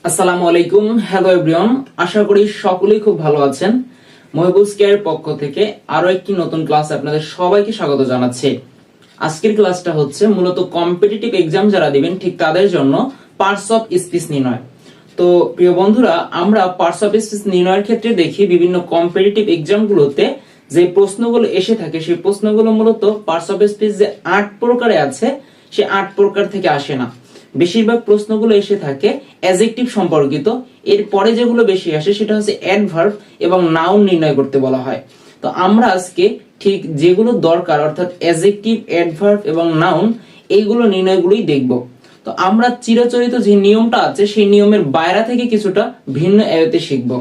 আসসালামু আলাইকুম, hello everyone. আশা করি সকলেই খুব ভালো আছেন। মহিবুলস এর পক্ষ থেকে আরো একটি নতুন ক্লাস আপনাদের সবাইকে স্বাগত জানাচ্ছি। আজকের ক্লাসটা হচ্ছে মূলত কম্পিটিটিভ এক্সাম যারা দিবেন ঠিক তাদের জন্য পার্টস অফ স্পিচ নির্ণয়। তো প্রিয় বন্ধুরা, আমরা পার্টস অফ স্পিচ নির্ণয়ের ক্ষেত্রে দেখি বিভিন্ন কম্পিটিটিভ এক্সামগুলোতে যে প্রশ্নগুলো এসে থাকে সেই প্রশ্নগুলো মূলত পার্টস অফ স্পিচ যে 8 প্রকারে আছে সে 8 প্রকার থেকে আসে না। বেশিরভাগ প্রশ্নগুলো এসে থাকে অ্যাডজেক্টিভ সম্পর্কিত। এরপরে যেগুলো বেশি আসে সেটা হচ্ছে অ্যাডভার্ব এবং নাউন নির্ণয় করতে বলা হয়। তো আমরা আজকে ঠিক যেগুলো দরকার অর্থাৎ অ্যাডজেক্টিভ, অ্যাডভার্ব এবং নাউন এইগুলো নির্ণয়গুলোই দেখব। তো আমরা চিরাচরিত যে নিয়মটা আছে সেই নিয়মের বাইরে থেকে কিছুটা ভিন্ন আয়তে শিখব।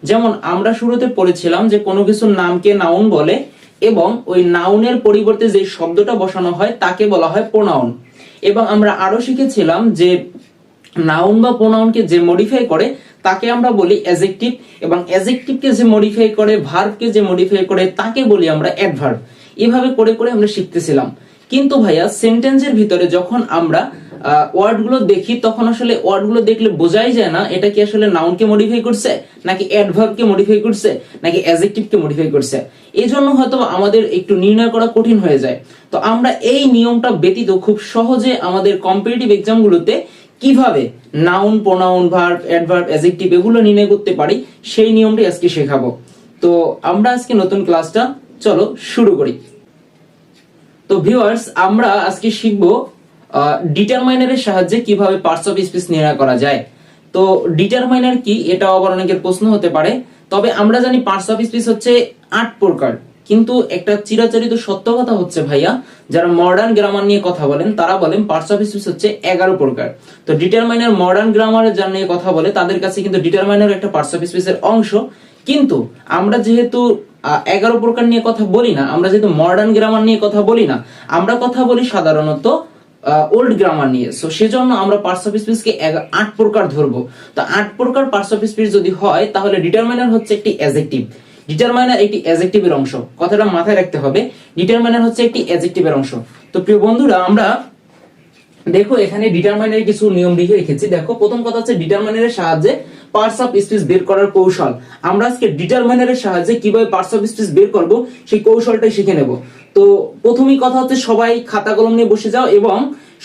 যেমন আমরা শুরুতে পড়েছিলাম যে কোনো কিছুর নামকে নাউন বলে এবং ওই নাউনের পরিবর্তে যে শব্দটা বসানো হয় তাকে বলা হয় প্রোনাউন। এবং আমরা আরো শিখেছিলাম যে নাউন বা প্রোনাউনকে যে মডিফাই করে তাকে আমরা বলি অ্যাডজেক্টিভ, এবং অ্যাডজেক্টিভকে যে মডিফাই করে, ভার্বকে যে মডিফাই করে তাকে বলি আমরা অ্যাডভার্ব। এভাবে করে করে আমরা শিখতেছিলাম। কিন্তু ভাইয়া সেন্টেন্সের ভিতরে যখন আমরা ওয়ার্ডগুলো দেখি তখন আসলে ওয়ার্ডগুলো দেখলে বোঝাই যায় না এটা কি আসলে নাউনকে মডিফাই করছে নাকি অ্যাডভার্বকে মডিফাই করছে নাকি অ্যাডজেক্টিভকে মডিফাই করছে। এই জন্য হয়তো আমাদের একটু নির্ণয় করা কঠিন হয়ে যায়। তো আমরা এই নিয়মটা ব্যতীত খুব সহজে আমাদের কম্পিটিটিভ এক্সামগুলোতে কিভাবে noun, pronoun, verb, adverb, adjective এগুলো নির্ণয় করতে পারি সেই নিয়মটি আজকে শেখাবো। তো আমরা আজকে নতুন ক্লাসটা চলো শুরু করি। তো ভিউয়ার্স, আমরা আজকে শিখবো ডিটারমাইনারের সাহায্যে কিভাবে পার্টস অফ স্পিচ নির্ণয় করা যায়। তো ডিটারমাইনার কি, এটা আবার অনেকের প্রশ্ন হতে পারে। তবে আমরা জানি পার্টস অফ স্পিচ হচ্ছে 8 প্রকার, কিন্তু একটা চিরাচরিত সত্য কথা হচ্ছে ভাইয়া, যারা মডার্ন গ্রামার নিয়ে কথা বলেন তারা বলেন পার্টস অফ স্পিচ হচ্ছে 11 প্রকার। তো ডিটারমাইনার মডার্ন গ্রামারে যারা নিয়ে কথা বলে তাদের কাছে কিন্তু ডিটারমাইনার একটা পার্টস অফ স্পিচের অংশ। কিন্তু আমরা যেহেতু 11 প্রকার নিয়ে কথা বলি না, আমরা যেহেতু মডার্ন গ্রামার নিয়ে কথা বলি না, আমরা কথা বলি সাধারণত ওল্ড গ্রামার নিয়ে। সো সেজন্য আমরা পার্টস অফ স্পিচকে 8 প্রকার ধরবো। তো 8 প্রকার পার্টস অফ স্পিচ যদি হয় তাহলে ডিটারমাইনার হচ্ছে একটি অ্যাডজেক্টিভ। ডিটারমাইনার একটি অ্যাডজেক্টিভের অংশ, কথাটা মাথায় রাখতে হবে। ডিটারমাইনার হচ্ছে একটি অ্যাডজেক্টিভের অংশ। তো প্রিয় বন্ধুরা, আমরা দেখো এখানে ডিটারমাইনারের কিছু নিয়ম লিখে রেখেছি। দেখো প্রথম কথা হচ্ছে ডিটারমাইনারের সাহায্যে পার্টস অফ স্পিচ বের করার কৌশল। আমরা আজকে ডিটারমাইনারের সাহায্যে কিভাবে পার্টস অফ স্পিচ বের করব সেই কৌশলটাই শিখে নেব। তো প্রথমেই কথা হচ্ছে সবাই খাতা কলম নিয়ে বসে যাও এবং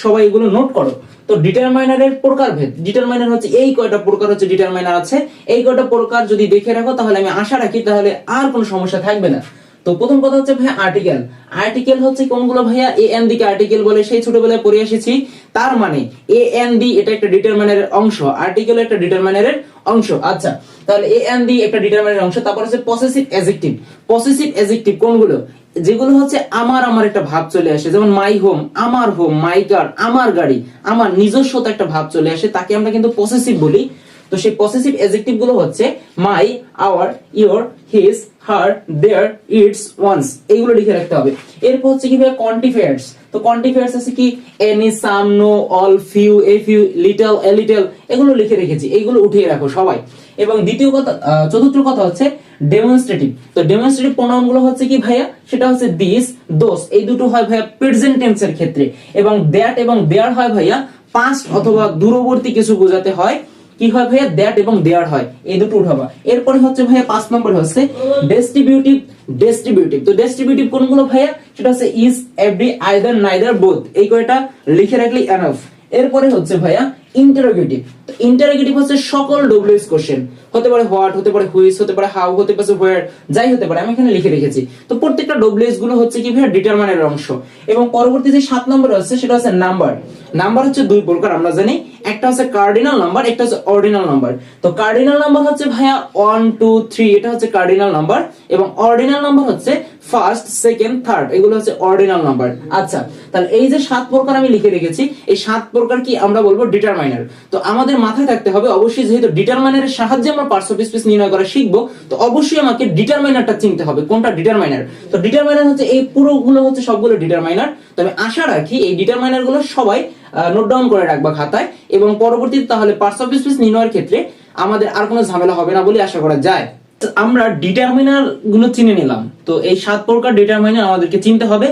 সবাই এগুলো নোট করো। তো ডিটারমাইনারের প্রকারভেদ, ডিটারমাইনার হচ্ছে এই কয়টা প্রকার হচ্ছে ডিটারমাইনার আছে, এই কয়টা প্রকার যদি দেখে রাখো তাহলে আমি আশা রাখি তাহলে আর কোনো সমস্যা থাকবে না। তো প্রথম কথা হচ্ছে ভাইয়া আর্টিকেল। আর্টিকেল হচ্ছে কোনগুলো ভাইয়া? A N D K article বলে, সেই ছোটবেলায় পড়ে এসেছি। তার মানে এ এন ডি এটা একটা ডিটারমাইনারের অংশ, আর্টিকেল একটা ডিটারমাইনারের অংশ। আচ্ছা, তাহলে এ এন ডি একটা ডিটারমাইনারের অংশ। তারপর হচ্ছে পসেসিভ অ্যাডজেক্টিভ। পসেসিভ অ্যাডজেক্টিভ কোনগুলো? যেগুলো হচ্ছে আমার আমার একটা ভাব চলে আসে, যেমন মাই হোম, আমার হোম, মাই কার, আমার গাড়ি, আমার নিজস্বতা একটা ভাব চলে আসে, তাকে আমরা কিন্তু পসেসিভ বলি। তো সেই পসেসিভ অ্যাডজেক্টিভ গুলো হচ্ছে my, our, your, his, her, their, its, one's, এইগুলো লিখে রাখতে হবে। এরপর হচ্ছে কি ভাই কোয়ান্টিফায়ার্স। তো কোয়ান্টিফায়ার্স আছে কি any, some, no, all, few, a few, little, a little, এগুলো লিখে রেখেছি, এইগুলো উঠিয়ে রাখো সবাই। এবং দ্বিতীয় কথা, চতুর্থ কথা হচ্ছে ডেমনস্ট্রেটিভ। তো ডেমনস্ট্রেটিভ প্রোনাউন গুলো হচ্ছে কি ভাইয়া? সেটা হচ্ছে দিস, দোস, এই দুটো হয় ভাইয়া প্রেজেন্ট টেন্সের ক্ষেত্রে, এবং দ্যাট এবং দেয়ার হয় ভাইয়া পাস্ট অথবা দূরবর্তী কিছু বোঝাতে হয়। কি হয় ভাইয়া? দ্যাট এবং দেয়ার হয়, এই দুটো উঠাবা। এরপরে হচ্ছে ভাইয়া 5 নম্বর হচ্ছে ডেস্ট্রিবিউটিভ। ডেস্ট্রিবিউটিভ, তো ডেস্ট্রিবিউটিভ কোনগুলো ভাইয়া? সেটা হচ্ছে is, every, either, neither, both, এই কয়টা লিখে রাখলেই এনাফ। এরপরে হচ্ছে ভাইয়া ইন্টারোগেটিভ। তো ইন্টারোগেটিভ হচ্ছে সকল ডব্লিউএস কোশ্চেন, হতে পারে হোয়াট, হতে পারে হুইচ, হতে পারে হাউ, হতে পারে হোয়ার, যাই হতে পারে, আমি এখানে লিখে রেখেছি। তো প্রত্যেকটা ডব্লিউএস গুলো হচ্ছে কি ভাইয়া ডিটারমাইনারের অংশ। এবং পরবর্তী যে 7 নম্বর আছে সেটা হচ্ছে নাম্বার। নাম্বার হচ্ছে 2 প্রকার আমরা জানি, একটা হচ্ছে কার্ডিনাল নাম্বার, একটা হচ্ছে অর্ডিনাল নাম্বার। তো কার্ডিনাল নাম্বার হচ্ছে ভাইয়া 1 2 3, এটা হচ্ছে কার্ডিনাল নাম্বার, এবং অর্ডিনাল নাম্বার হচ্ছে ফার্স্ট, সেকেন্ড, থার্ড, এগুলো হচ্ছে অর্ডিনাল নাম্বার। আচ্ছা, তাহলে এই যে 7 প্রকার আমি লিখে রেখেছি, এই 7 প্রকার কি আমরা বলবো ডিটারমাইনার। তো আমাদের মাথায় থাকতে হবে অবশ্যই যেহেতু ডিটারমাইনারের সাহায্যে আমরা পার্টস অফ স্পিচ নির্ণয় করা শিখবো, তো অবশ্যই আমাকে ডিটারমাইনারটা চিনতে হবে কোনটা ডিটারমাইনার। তো ডিটারমাইনার হচ্ছে এই পুরোগুলো হচ্ছে সবগুলো ডিটারমাইনার। তবে আশা রাখি এই ডিটারমাইনার গুলো সবাই নোট ডাউন করে রাখবা খাতায়, এবং পরবর্তীতে তাহলে পার্টস অফ স্পিচ নির্ণয়ের ক্ষেত্রে আমাদের আর কোনো ঝামেলা হবে না বলে আশা করা যায়। আমরা ডিটারমিনার গুলো চিনে নিলাম। তো এই 7 প্রকার ডিটারমিনার আমাদেরকে চিনতে হবে।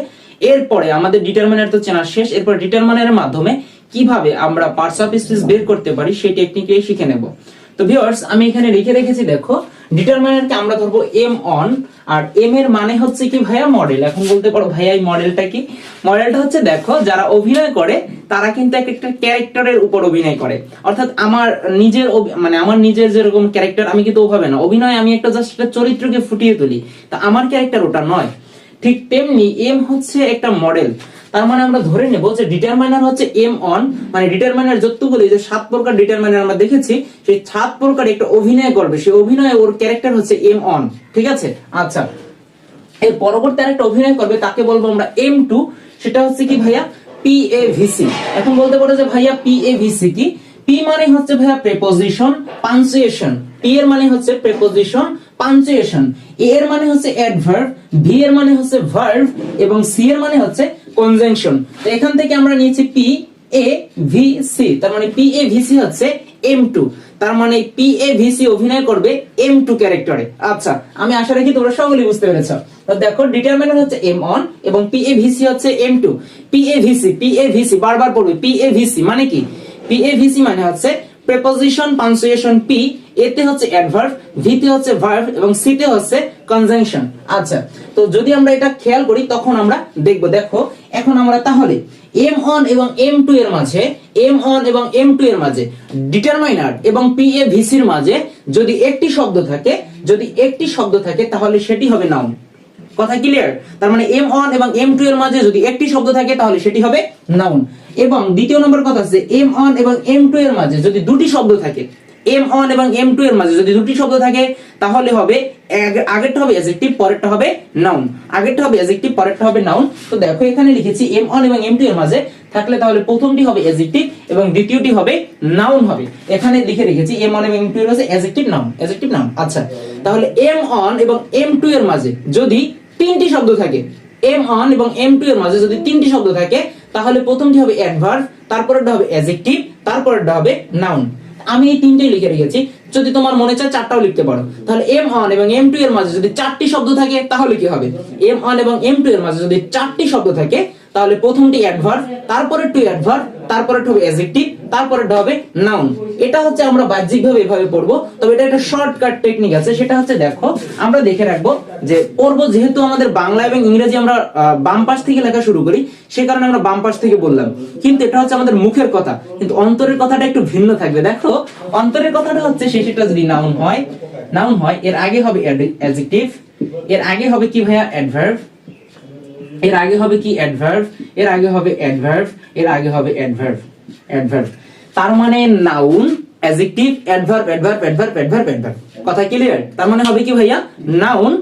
এরপরে আমাদের ডিটারমিনার তো চেনা শেষ, এরপর ডিটারমিনারের মাধ্যমে কিভাবে আমরা পার্টস অফ স্পিচ বের করতে পারি সেই টেকনিকে শিখে নেব। তো ভিউয়ার্স, আমি এখানে লিখে রেখেছি, দেখো ডিটারমাইনারকে আমরা ধরবো এম অন, আর এম এর মানে হচ্ছে কি ভাইয়া মডেল। এখন বলতে পারো ভাইয়া এই মডেলটা কি? মডেলটা হচ্ছে দেখো যারা অভিনয় করে তারা কিন্তু এক একটা ক্যারেক্টারের উপর অভিনয় করে, অর্থাৎ আমার নিজের মানে আমার নিজের যেরকম ক্যারেক্টার আমি কিন্তু ওভাবে না অভিনয়, আমি একটা জাস্ট একটা চরিত্রকে ফুটিয়ে তুলি, তা আমার ক্যারেক্টার ওটা নয়। ঠিক তেমনি এম হচ্ছে একটা মডেল। তার মানে আমরা ধরে নেব যে ডিটারমাইনার হচ্ছে এম অন, মানে ডিটারমাইনার যতগুলো যে 7 প্রকার ডিটারমাইনার আমরা দেখেছি সেই 7 প্রকার একটা অভিনয় করবে, সেই অভিনয়ে ওর ক্যারেক্টার হচ্ছে এম অন, ঠিক আছে? আচ্ছা, এর পরবর্তী আরেকটা অভিনয় করবে তাকে বলবো আমরা এম টু, সেটা হচ্ছে কি ভাইয়া পিএভিসি। এখন বলতে পারো যে ভাইয়া পিএভিসি কি? পি মানে হচ্ছে ভাইয়া প্রেপোজিশন পাঞ্চুয়েশন, পি এর মানে হচ্ছে প্রেপোজিশন পাঞ্চুয়েশন, এ এর মানে হচ্ছে অ্যাডভার্ব, ভি এর মানে হচ্ছে ভার্ব এবং সি এর মানে হচ্ছে কনজাংশন। তো এখান থেকে আমরা নিয়েছি পি এ ভি সি, তার মানে পি এ ভি সি হচ্ছে এম টু, তার মানে পি এ ভি সি অভিনয় করবে এম টু ক্যারেক্টারে। আচ্ছা, আমি আশা রাখি তোমরা সকলেই বুঝতে পেরেছো। তো দেখো ডিটারমাইনার হচ্ছে এম অন এবং পি এ ভি সি হচ্ছে M two. P A V C বারবার পড়বে, পি এ ভি সি মানে কি? পি এ ভি সি মানে হচ্ছে প্রেপোজিশন পাঞ্চুয়েশন পি, এতে হচ্ছে অ্যাডভার্ব, ভি তে হচ্ছে ভার্ব এবং সি তে হচ্ছে কনজাংশন। আচ্ছা, তো যদি আমরা এটা খেয়াল করি তখন আমরা দেখব, দেখো এখন আমরা তাহলে এম অন এবং এম টু এর মাঝে, এম অন এবং এম টু এর মাঝে, ডিটারমাইনার এবং পি এ ভি সির মাঝে যদি একটি শব্দ থাকে, যদি একটি শব্দ থাকে তাহলে সেটি হবে নাউন। কথা ক্লিয়ার? তার মানে এম অন এবং এম টু এর মাঝে যদি একটি শব্দ থাকে তাহলে সেটি হবে নাউন। এবং দ্বিতীয় নম্বর কথা হচ্ছে এম অন এবং এম টু এর মাঝে যদি দুটি শব্দ থাকে, এম অন এবং এম টু এর মাঝে যদি দুটি শব্দ থাকে তাহলে হবে আগেরটা হবে অ্যাডজেক্টিভ, পরেরটা হবে নাউন। আগেরটা হবে অ্যাডজেক্টিভ, পরেরটা হবে নাউন। তো দেখো এখানে লিখেছি এম অন এবং এম টু এর মাঝে থাকলে তাহলে প্রথমটি হবে অ্যাডজেক্টিভ এবং দ্বিতীয়টি হবে নাউন হবে। এখানে লিখে রেখেছি এম অন এবং এম টু এর মাঝে অ্যাডজেক্টিভ নাউন, অ্যাডজেক্টিভ নাউন। আচ্ছা, তাহলে এম অন এবং এম টু এর মাঝে যদি তিনটি শব্দ থাকে, এম অন এবং এম টু এর মাঝে যদি তিনটি শব্দ থাকে তাহলে প্রথমটি হবে অ্যাডভার্ব, তারপরেরটা হবে অ্যাডজেক্টিভ, তারপরেরটা হবে নাউন। আমি এই তিনটেই লিখে রেখেছি, যদি তোমার মনে চায় চারটাও লিখতে পারো। তাহলে এম অন এবং এম টু এর মাঝে যদি চারটি শব্দ থাকে তাহলে কি হবে? এম অন এবং এম টু এর মাঝে যদি চারটি শব্দ থাকে তাহলে প্রথমটি অ্যাডভার্ব, তারপরে টু অ্যাডভার্ব, তারপরে হবে অ্যাডজেক্টিভ, তারপরে হবে নাউন। এটা হচ্ছে আমরা বাহ্যিকভাবে এভাবে পড়বো, তবে এটা একটা শর্টকাট টেকনিক আছে, সেটা হচ্ছে দেখো আমরা দেখে রাখবো যে পড়বো, যেহেতু আমাদের বাংলা এবং ইংরেজি আমরা বাম পাশ থেকে লেখা শুরু করি সে কারণে আমরা বাম পাশ থেকে বললাম, কিন্তু এটা হচ্ছে আমাদের মুখের কথা, কিন্তু অন্তরের কথাটা একটু ভিন্ন থাকবে। দেখো অন্তরের কথাটা হচ্ছে সেটা যদি নাউন হয়, নাউন হয় এর আগে হবে অ্যাডজেক্টিভ, এর আগে হবে কি ভাইয়া অ্যাডভার্ব, এর আগে হবে কি অ্যাডভার্ব, এর আগে হবে অ্যাডভার্ব, এর আগে হবে অ্যাডভার্ব, অ্যাডভার্ব। তার মানে noun, adjective, adverb, adverb, adverb, adverb, adverb. কথা ক্লিয়ার? তার মানে হবে কি ভাইয়া noun,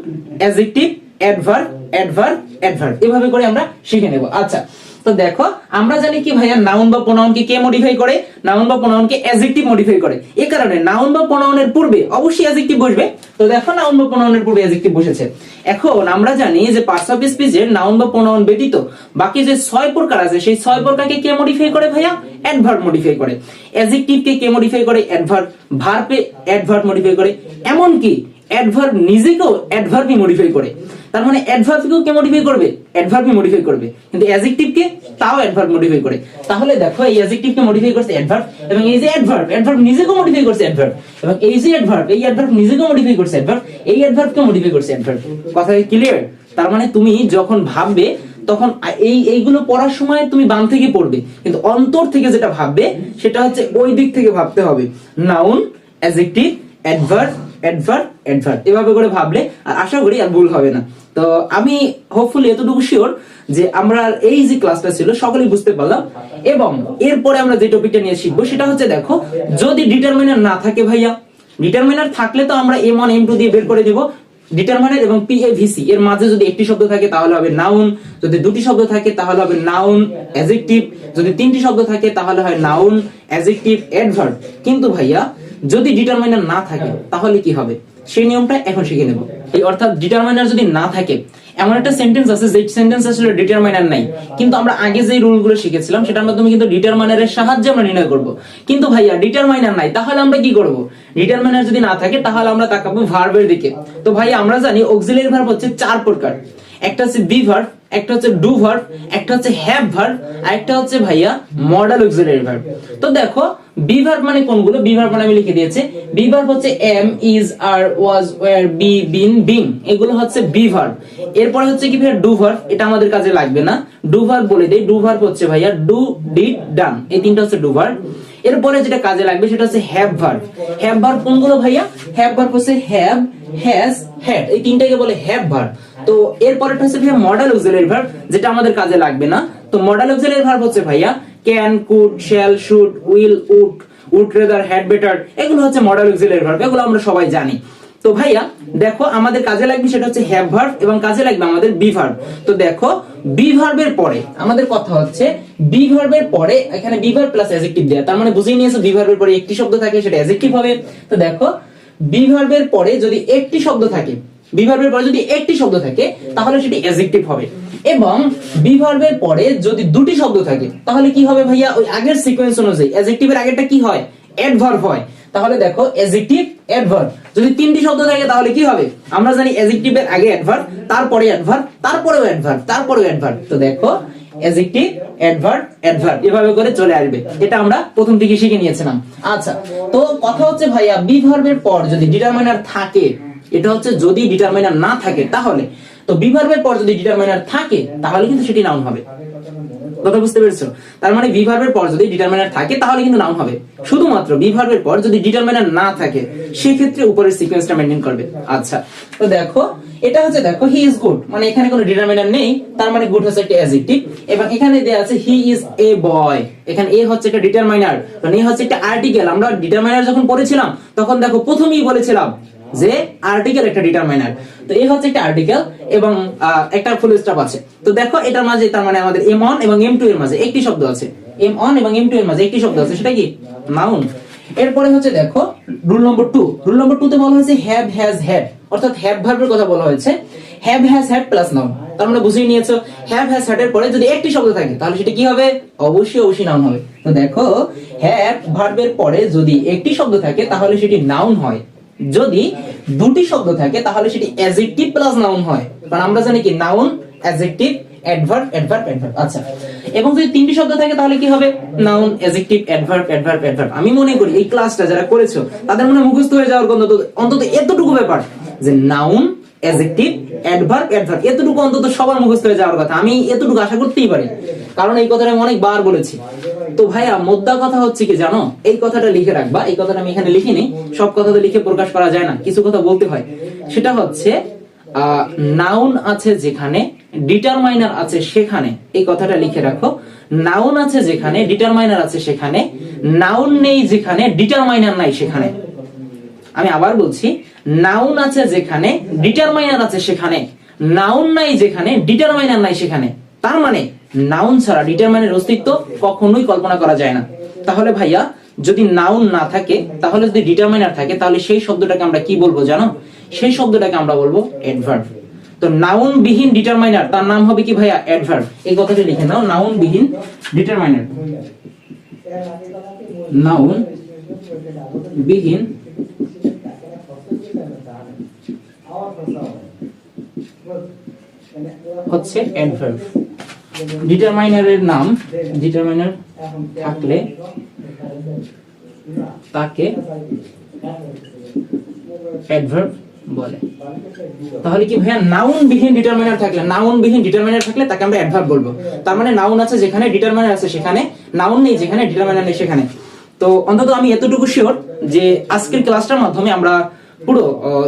adjective, adverb, adverb, adverb, এভাবে করে আমরা শিখে নেব। আচ্ছা, তো দেখো আমরা জানি কি ভাইয়া নাউন বা প্রোনাউনকে কে মডিফাই করে? নাউন বা প্রোনাউনকে অ্যাডজেক্টিভ মডিফাই করে। এই কারণে নাউন বা প্রোনাউনের পূর্বে অবশ্যই অ্যাডজেক্টিভ বসবে। তো দেখো নাউন বা প্রোনাউনের পূর্বে অ্যাডজেক্টিভ বসেছে। এখন আমরা জানি যে পার্টস অফ স্পিচের নাউন বা প্রোনাউন ব্যতীত বাকি যে 6 প্রকার আছে সেই 6 প্রকারকে কে মডিফাই করে ভাইয়া? অ্যাডভার্ব মডিফাই করে। অ্যাডজেক্টিভকে কে মডিফাই করে? অ্যাডভার্ব। ভার্বে অ্যাডভার্ব মডিফাই করে। এমন কি অ্যাডভার্ব নিজেকেও অ্যাডভার্বই মডিফাই করে। তার মানে অ্যাডভার্বকেও কে মডিফাই করবে? অ্যাডভার্বই মডিফাই করবে। কিন্তু অ্যাডজেক্টিভকে তাও অ্যাডভার্ব মডিফাই করে। তাহলে দেখো এই অ্যাডজেক্টিভকে মডিফাই করছে অ্যাডভার্ব, এবং এই যে অ্যাডভার্ব, অ্যাডভার্ব নিজেকেও মডিফাই করছে অ্যাডভার্ব, এবং এই যে অ্যাডভার্ব, এই অ্যাডভার্ব নিজেকেও মডিফাই করছে অ্যাডভার্ব, এই অ্যাডভার্বকে মডিফাই করছে অ্যাডভার্ব। কথা কি ক্লিয়ার? তার মানে তুমি যখন ভাববে তখন এইগুলো পড়ার সময় তুমি বাম থেকে পড়বে, কিন্তু অন্তর থেকে যেটা ভাববে সেটা হচ্ছে ওই দিক থেকে ভাবতে হবে। Noun, adjective, adverb, adverb, adverb, এভাবে করে ভাবলে আর আশা করি আর ভুল হবে না। তো আমি হোপফুলি এতটুকু শিওর যে আমরা এই যে ক্লাসটা ছিল সকলেই বুঝতে পারলাম। এবং এরপরে আমরা যে টপিকটা নিয়ে শিখবো সেটা হচ্ছে দেখো যদি ডিটারমিনার না থাকে ভাইয়া, ডিটারমিনার থাকলে তো আমরা m1 m2 দিয়ে বের করে দিব। ডিটারমিনার এবং পিএভিসি এর মাঝে যদি একটি শব্দ থাকে তাহলে হবে নাউন, যদি দুটি শব্দ থাকে তাহলে হবে নাউন, অ্যাডজেক্টিভ, যদি তিনটি শব্দ থাকে তাহলে হয় নাউন, অ্যাডজেক্টিভ, অ্যাডভার্ব। কিন্তু ভাইয়া যদি ডিটারমিনার না থাকে তাহলে কি হবে সেই নিয়মটা এখন শিখে নেব। এই অর্থাৎ ডিটারমিনার যদি না থাকে, এমন একটা সেন্টেন্স আছে যে সেন্টেন্স আসলে ডিটারমিনার নাই, কিন্তু আমরা আগে যে রুলগুলো শিখেছিলাম সেটার মাধ্যমে কিন্তু ডিটারমিনারের সাহায্যে আমরা নির্ণয় করব। কিন্তু ভাইয়া ডিটারমিনার নাই, তাহলে আমরা কি করব? ডিটারমিনার যদি না থাকে তাহলে আমরা তাকাবো ভার্বের দিকে। তো ভাইয়া আমরা জানি অক্সিলারি ভার্ব হচ্ছে 4 প্রকার। একটা হচ্ছে বি ভার্ব, একটা হচ্ছে ডু ভার্ব, একটা হচ্ছে হ্যাভ ভার্ব, আর একটা হচ্ছে ভাইয়া মডেল অক্সিলারি ভার্ব। তো দেখো বি ভার্ব মানে কোনগুলো, বি ভার্ব মানে আমি লিখে দিয়েছি, বি ভার্ব হচ্ছে am, is, are, was, were, be, been, being, এগুলো হচ্ছে বি ভার্ব। এরপরে হচ্ছে কি ভাইয়া ডু ভার্ব, এটা আমাদের কাজে লাগবে না, ডু ভার্ব বলে দেই, ডু ভার্ব হচ্ছে ভাইয়া ডু, ডিড, ডান, এই তিনটা হচ্ছে ডু ভার্ব। এরপরে যেটা কাজে লাগবে সেটা হচ্ছে হ্যাভ ভার্ব। হ্যাভ ভার্ব কোনগুলো ভাইয়া, হ্যাভ ভার্ব হচ্ছে হ্যাভ, হ্যাজ, হ্যাড, এই তিনটাকে বলে হ্যাভ ভার্ব। তো এরপরেটা হচ্ছে ভাইয়া মডেল অক্সিলারি ভার্ব, যেটা আমাদের কাজে লাগবে না। তো মডেল অক্সিলারি ভার্ব হচ্ছে ভাইয়া can, could, shall, should, will, would rather, had better, এগুলো হচ্ছে মডেল অক্সিলারি ভার্ব, এগুলো আমরা সবাই জানি। তো ভাইয়া দেখো আমাদের কাজে লাগবে সেটা হচ্ছে হ্যাভ ভার্ব এবং কাজে লাগবে আমাদের বি ভার্ব। তো দেখো বি ভার্বের পরে আমাদের কথা হচ্ছে, বি ভার্বের পরে এখানে বি ভার্ব প্লাস অ্যাডজেক্টিভ দেয়া, তার মানে বুঝেই নিয়েছো বি ভার্বের পরে একটি শব্দ থাকে সেটা অ্যাডজেক্টিভ হবে। তো দেখো বি ভার্বের পরে যদি একটি শব্দ থাকে, বি ভার্বের পরে যদি একটি শব্দ থাকে তাহলে সেটি অ্যাডজেক্টিভ হবে, এবং বি ভার্বের পরে যদি দুটি শব্দ থাকে তাহলে কি হবে ভাইয়া, ওই আগের সিকোয়েন্স অনুযায়ী অ্যাডজেক্টিভের আগেরটা কি হয়, অ্যাডভার্ব হয়। তাহলে দেখো অ্যাডজেক্টিভ, অ্যাডভার্ব, যদি তিনটি শব্দ থাকে তাহলে কি হবে, আমরা জানি অ্যাডজেক্টিভের আগে অ্যাডভার্ব, তারপরে অ্যাডভার্ব, তারপরেও অ্যাডভার্ব, তারপরেও অ্যাডভার্ব। তো দেখো অ্যাডজেক্টিভ, অ্যাডভার্ব, অ্যাডভার্ব এভাবে করে চলে আসবে, এটা আমরা প্রথম থেকে শিখে নিয়েছিলাম। আচ্ছা, তো কথা হচ্ছে ভাইয়া বি ভার্বের পর যদি ডিটারমাইনার থাকে, এটা হচ্ছে যদি ডিটারমাইনার না থাকে তাহলে, তো বি ভার্বের পর যদি ডিটারমাইনার থাকে তাহলে কিন্তু সেটি নাউন হবে। কথা বুঝতে পেরেছো? তার মানে বি ভার্বের পর যদি ডিটারমাইনার থাকে তাহলে কিন্তু নাউন হবে, শুধুমাত্র বি ভার্বের পর যদি ডিটারমাইনার না থাকে সেই ক্ষেত্রে উপরের সিকোয়েন্সটা মেইনটেইন করবে। আচ্ছা, তো দেখো এটা হচ্ছে, দেখো হি ইজ গুড, মানে এখানে কোনো ডিটারমাইনার নেই, তার মানে গুড হচ্ছে একটা অ্যাডজেক্টিভ, এবং এখানে দেয়া আছে হি ইজ এ বয়, এখানে এ হচ্ছে একটা ডিটারমাইনার, মানে এ হচ্ছে একটা আর্টিকেল। আমরা ডিটারমাইনার যখন পড়েছিলাম তখন দেখো প্রথমেই বলেছিলাম যে আর্টিকেল একটা ডিটারমাইনার, তো এই হচ্ছে একটা আর্টিকেল এবং একটা ফুল স্টপ আছে। তো দেখো এটার মাঝে তার মানে আমাদের M1 এবং M2 এর মাঝে একটি শব্দ আছে, M1 এবং M2 এর মাঝে একটি শব্দ আছে, সেটা কি নাউন। এরপরে হচ্ছে দেখো রুল নম্বর 2, রুল নম্বর 2 তে বলা হয়েছে হ্যাভ, হ্যাজ, হ্যাড, অর্থাৎ হ্যাভ ভার্বের কথা বলা হয়েছে, have, has, had plus noun. তার মানে বুঝিয়ে নিয়েছো হ্যাভ, হ্যাজ, হ্যাড এর পরে যদি একটি শব্দ থাকে তাহলে সেটা কি হবে, অবশ্যই নাউন হবে। তো দেখো হ্যাভ ভার্বের পরে যদি একটি শব্দ থাকে তাহলে সেটি নাউন হয়, যদি দুটি শব্দ থাকে তাহলে সেটি অ্যাডজেক্টিভ প্লাস নাউন হয়, কারণ আমরা জানি কি noun, adjective, adverb, adverb, adverb. আচ্ছা, এবং যদি তিনটি শব্দ থাকে তাহলে কি হবে, noun, adjective, adverb, adverb, adverb. আমি মনে করি এই ক্লাসটা যারা করেছো তাদের মনে মুখস্থ হয়ে যাওয়ার অন্তত এতটুকু ব্যাপার যে নাউন, অ্যাডজেক্টিভ, অ্যাডভার্ব, অ্যাডভার্ব, এতটুকু অন্তত সবার মুখস্থ হয়ে যাওয়ার কথা, আমি এতটুকু আশা করতেই পারি, কারণ এই কথাটা আমি অনেকবার বলেছি। তো ভাইয়া মোদ্দা কথা হচ্ছে কি জানো, এই কথাটা লিখে রাখবা, এই কথাটা আমি এখানে লিখিনি, সব কথা তো লিখে প্রকাশ করা যায় না, কিছু কথা বলতে হয়। সেটা হচ্ছে নাউন আছে যেখানে ডিটারমাইনার আছে সেখানে, এই কথাটা লিখে রাখো, নাউন আছে যেখানে ডিটারমাইনার আছে সেখানে, নাউন নেই যেখানে ডিটারমাইনার নাই সেখানে। আমি আবার বলছি, নাউন আছে যেখানে ডিটারমাইনার আছে সেখানে, নাউন নাই যেখানে ডিটারমাইনার নাই সেখানে। তার মানে নাউন ছাড়া ডিটারমাইনার অস্তিত্ব কখনোই কল্পনা করা যায় না। তাহলে ভাইয়া যদি নাউন না থাকে তাহলে যদি ডিটারমাইনার থাকে তাহলে সেই শব্দটাকে আমরা কি বলবো জানো, সেই শব্দটাকে আমরা বলবো অ্যাডভার্ব। তো নাউন বিহীন ডিটারমাইনার তার নাম হবে কি ভাইয়া, অ্যাডভার্ব। এই কথাটা লিখে নাও, নাউন বিহীন ডিটারমাইনার, নাউন বিহীন হচ্ছে অ্যাডভার্ব। ডিটারমাইনারের নাম, ডিটারমাইনার থাকলে তাকে অ্যাডভার্ব বলে। তাহলে কি ভাইয়া নাউন বিহীন ডিটারমাইনার থাকলে, নাউন বিহীন ডিটারমাইনার থাকলে তাকে আমরা অ্যাডভার্ব বলবো। তার মানে নাউন আছে যেখানে ডিটারমাইনার আছে সেখানে, নাউন নেই যেখানে ডিটারমাইনার নেই সেখানে। তো অন্তত আমি এতটুকু শিওর যে আজকের ক্লাসটার মাধ্যমে আমরা পুরো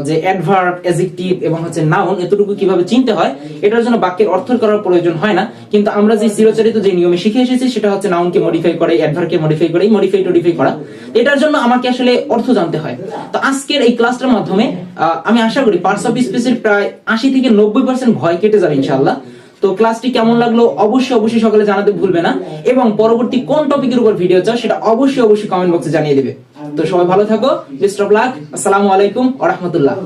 যে অ্যাডভার্ব, অ্যাডজেক্টিভ এবং হচ্ছে নাউন এতটুকু কিভাবে চিনতে হয় এটার জন্য বাক্যের অর্থ করার প্রয়োজন হয় না, কিন্তু আমরা যে চিরচরিত যে নিয়মে শিখে এসেছি সেটা হচ্ছে নাউনকে মডিফাই করে, অ্যাডভার্বকে মডিফাই করে, মডিফাই টডিফাই করা, এটার জন্য আমাকে আসলে অর্থ জানতে হয়। তো আজকের এই ক্লাসটার মাধ্যমে আমি আশা করি পার্টস অফ স্পিচের প্রায় 80 থেকে 90% ভয় কেটে যাবে ইনশাআল্লাহ। তো ক্লাসটি কেমন লাগলো অবশ্যই সকলে জানাতে ভুলবে না, এবং পরবর্তী কোন টপিকের উপর ভিডিও চাও সেটা অবশ্যই কমেন্ট বক্সে জানিয়ে দিবে। তো সবাই ভালো থাকো, বেস্ট অফ লাক, আসসালামু আলাইকুম ওয়া রাহমাতুল্লাহ।